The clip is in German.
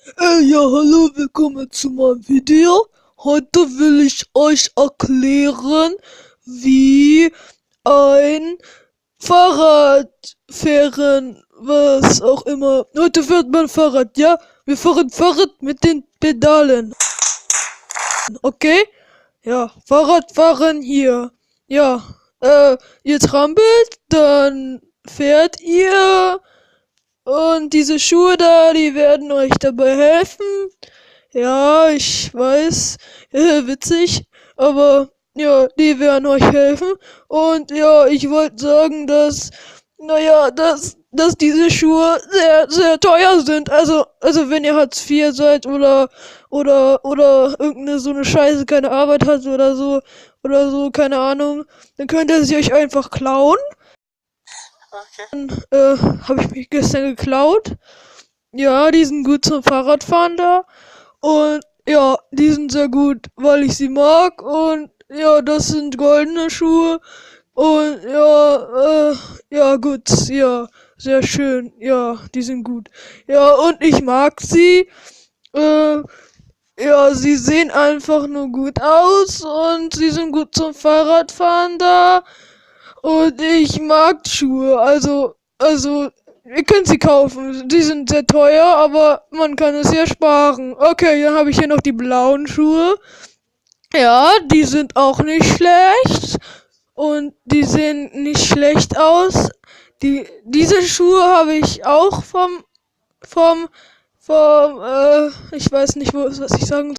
Ja, hallo, willkommen zu meinem Video. Heute will ich euch erklären, wie ein Fahrrad fahren, was auch immer. Heute fährt man Fahrrad, ja? Wir fahren Fahrrad mit den Pedalen, okay? Ja, Fahrradfahren hier. Ja, ihr trampelt, dann fährt ihr und diese Schuhe da, die werden euch dabei helfen. Ja, ich weiß, witzig, aber ja, die werden euch helfen. Und ja, ich wollte sagen, naja, dass diese Schuhe sehr, sehr teuer sind. Also wenn ihr Hartz IV seid oder irgendeine so eine Scheiße, keine Arbeit hat oder so, keine Ahnung, dann könnt ihr sie euch einfach klauen. Habe ich mich gestern geklaut. Ja, die sind gut zum Fahrradfahren da. Und ja, die sind sehr gut, weil ich sie mag. Und ja, das sind goldene Schuhe. Und ja, ja, gut, ja, sehr schön. Ja, die sind gut. Ja, und ich mag sie. Äh, ja, sie sehen einfach nur gut aus und sie sind gut zum Fahrradfahren da. Und ich mag Schuhe, also, ihr könnt sie kaufen. Die sind sehr teuer, aber man kann es ja sparen. Okay, dann habe ich hier noch die blauen Schuhe. Ja, die sind auch nicht schlecht. Und die sehen nicht schlecht aus. Diese Schuhe habe ich auch vom, ich weiß nicht, was ich sagen